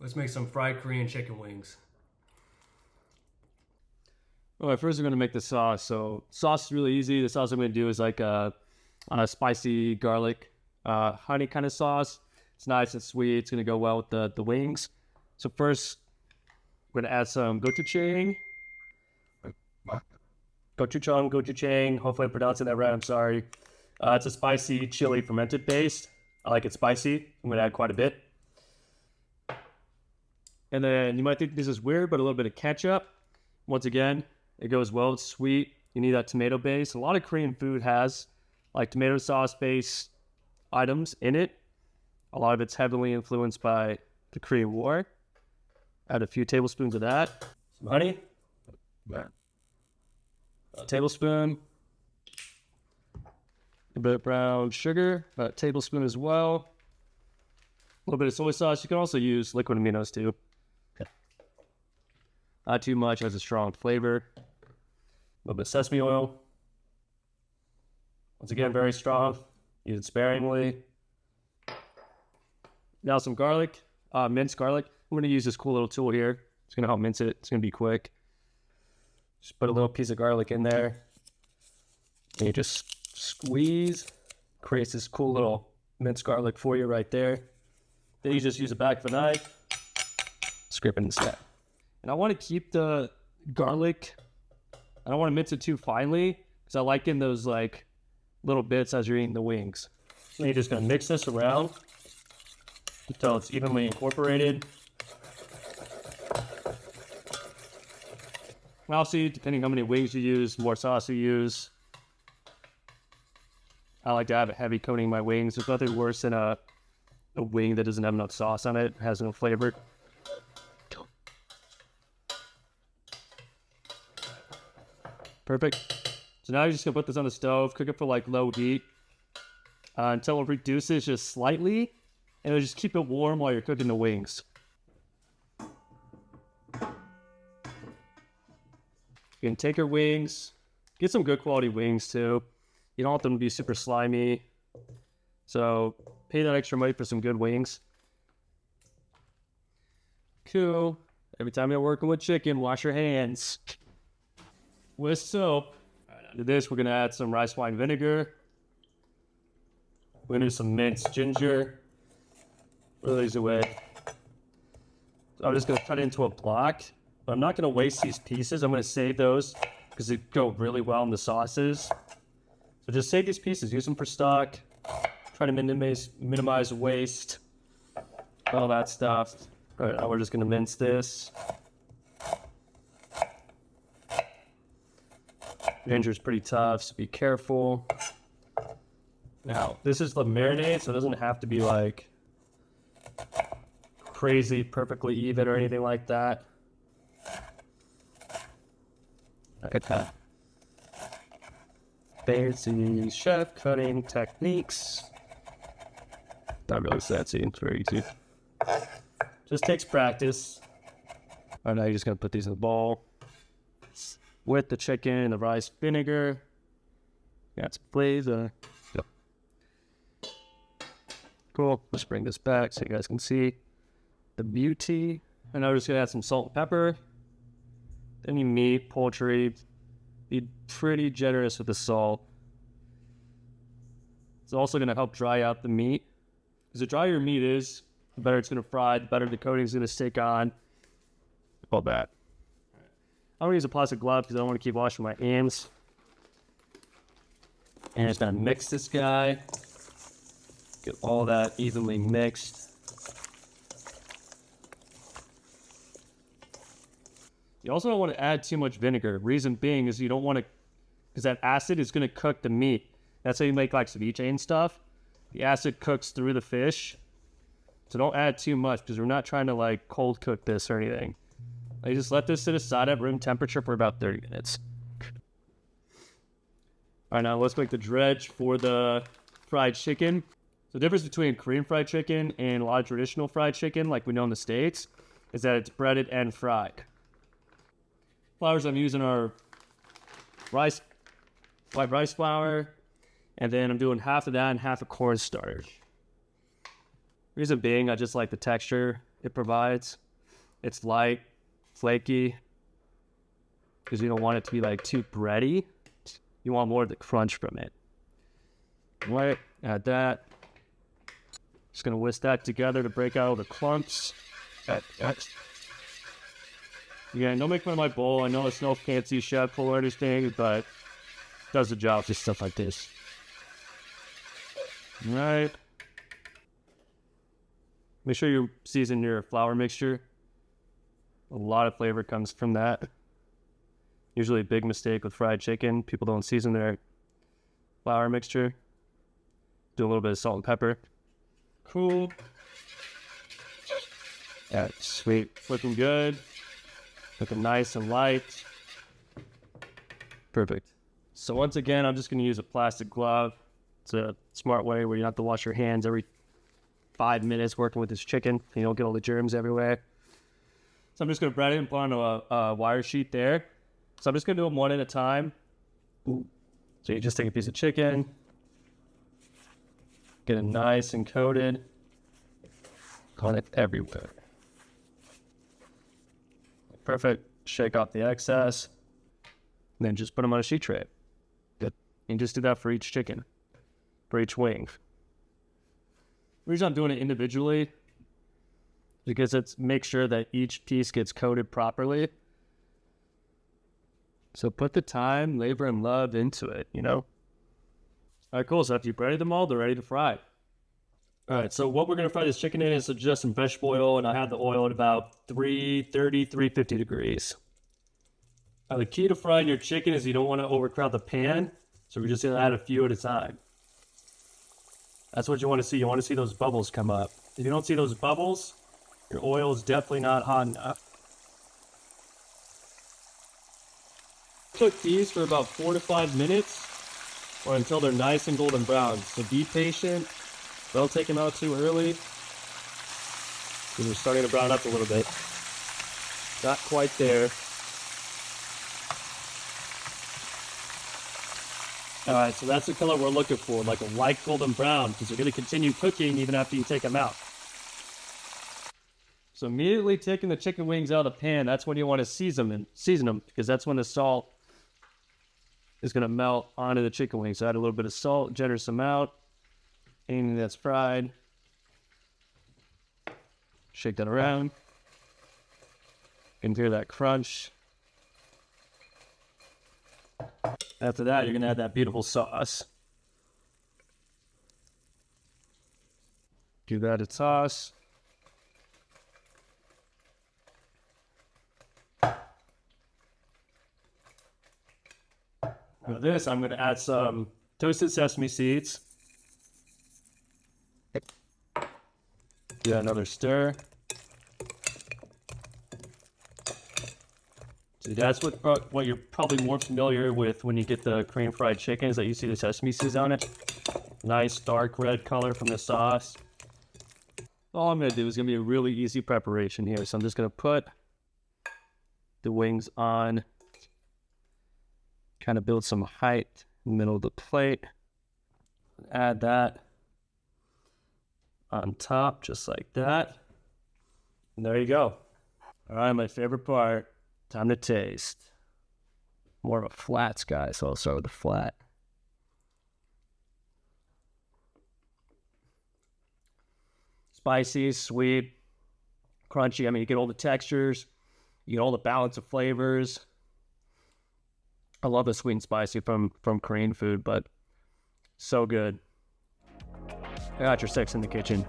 Let's make some fried Korean chicken wings. All right, first we're gonna make the sauce. So sauce is really easy. The sauce I'm gonna do is like on a spicy garlic honey kind of sauce. It's nice and sweet. It's gonna go well with the wings. So first, we're gonna add some gochujang. Gochujang. Hopefully I'm pronouncing that right. I'm sorry. It's a spicy chili fermented paste. I like it spicy. I'm gonna add quite a bit. And then you might think this is weird, but a little bit of ketchup. Once again, it goes well. It's sweet. You need that tomato base. A lot of Korean food has like tomato sauce based items in it. A lot of it's heavily influenced by the Korean War. Add a few tablespoons of that. Some honey. A tablespoon. A bit of brown sugar. About a tablespoon as well. A little bit of soy sauce. You can also use liquid aminos too. Not too much, has a strong flavor. A little bit of sesame oil. Once again, very strong. Use it sparingly. Now some garlic, minced garlic. I'm going to use this cool little tool here. It's going to help mince it. It's going to be quick. Just put a little piece of garlic in there. And you just squeeze. Creates this cool little minced garlic for you right there. Then you just use the back of a knife. Scrape it instead. And I want to keep the garlic, I don't want to mince it too finely because I like in those like little bits as you're eating the wings. So you're just going to mix this around until it's evenly incorporated. And obviously, depending how many wings you use, more sauce you use. I like to have a heavy coating in my wings. There's nothing worse than a wing that doesn't have enough sauce on it, has no flavor. Perfect. So now you're just gonna put this on the stove, cook it for like low heat until it reduces just slightly, and it'll just keep it warm while you're cooking the wings. You can take your wings, get some good quality wings too. You don't want them to be super slimy, so pay that extra money for some good wings. Cool. Every time you're working with chicken, wash your hands with soap. All right, after this, we're gonna add some rice wine vinegar. We're gonna do some minced ginger. Really easy way. So I'm just gonna cut it into a block, but I'm not gonna waste these pieces. I'm gonna save those because they go really well in the sauces. So just save these pieces, use them for stock. Try to minimize waste, all that stuff. All right, now we're just gonna mince this. Ginger is pretty tough, so be careful. Now, this is the marinade, so it doesn't have to be like crazy, perfectly even or anything like that. Look at that. Fancy chef cutting techniques. Not really fancy, it's very easy. Just takes practice. All right, now you're just gonna put these in the bowl with the chicken and the rice vinegar. Got some flavor. Yep. Cool. Let's bring this back so you guys can see the beauty. And now we're just gonna add some salt and pepper. Any meat, poultry, be pretty generous with the salt. It's also gonna help dry out the meat. Because the drier your meat is, the better it's gonna fry, the better the coating is gonna stick on. All that. I'm gonna use a plastic glove because I don't want to keep washing my hands. And just gonna mix this guy. Get all that evenly mixed. You also don't want to add too much vinegar. Reason being is you don't want to, because that acid is gonna cook the meat. That's how you make like ceviche and stuff. The acid cooks through the fish. So don't add too much because we're not trying to like cold cook this or anything. I just let this sit aside at room temperature for about 30 minutes. All right, now let's make the dredge for the fried chicken. So the difference between Korean fried chicken and a lot of traditional fried chicken, like we know in the States, is that it's breaded and fried. Flours I'm using are white rice flour, and then I'm doing half of that and half of cornstarch. Reason being, I just like the texture it provides. It's light, flaky, because you don't want it to be like too bready. You want more of the crunch from it. All right, add that. Just gonna whisk that together to break out all the clumps. Yeah, don't make fun of my bowl. I know it's no fancy chef or anything, but it does the job for stuff like this. All right. Make sure you season your flour mixture. A lot of flavor comes from that. Usually a big mistake with fried chicken. People don't season their flour mixture. Do a little bit of salt and pepper. Cool. Yeah, sweet. Looking good. Looking nice and light. Perfect. So once again, I'm just going to use a plastic glove. It's a smart way where you don't have to wash your hands every 5 minutes working with this chicken. You don't get all the germs everywhere. So I'm just going to bread it and put on a wire sheet there. So I'm just going to do them one at a time. So you just take a piece of chicken, get it nice and coated, on it everywhere. Perfect. Shake off the excess, and then just put them on a sheet tray. Good. And just do that for each chicken, for each wing. The reason I'm doing it individually is because it's make sure that each piece gets coated properly. So put the time, labor, and love into it, you know? All right, cool. So after you've breaded them all, they're ready to fry. All right, so what we're going to fry this chicken in is just some vegetable oil, and I have the oil at about 350 degrees. Now, the key to frying your chicken is you don't want to overcrowd the pan, so we're just going to add a few at a time. That's what you want to see. You want to see those bubbles come up. If you don't see those bubbles, your oil is definitely not hot enough. Cook these for about 4 to 5 minutes or until they're nice and golden brown. So be patient. Don't take them out too early because they're starting to brown up a little bit. Not quite there. All right, so that's the color we're looking for, like a light golden brown, because they're going to continue cooking even after you take them out. So immediately taking the chicken wings out of the pan, that's when you want to season them, because that's when the salt is going to melt onto the chicken wings. So add a little bit of salt, generous amount, anything that's fried. Shake that around. You can hear that crunch. After that, you're going to add that beautiful sauce. Give that a toss. For this, I'm going to add some toasted sesame seeds. Give that another stir. So that's what you're probably more familiar with when you get the Korean fried chicken, is that you see the sesame seeds on it. Nice dark red color from the sauce. All I'm going to do is going to be a really easy preparation here. So I'm just going to put the wings on, kind of build some height in the middle of the plate. Add that on top, just like that. And there you go. All right, my favorite part. Time to taste. More of a flats guy, so I'll start with the flat. Spicy, sweet, crunchy. I mean, you get all the textures. You get all the balance of flavors. I love the sweet and spicy from Korean food, but so good. I got your sex in the kitchen.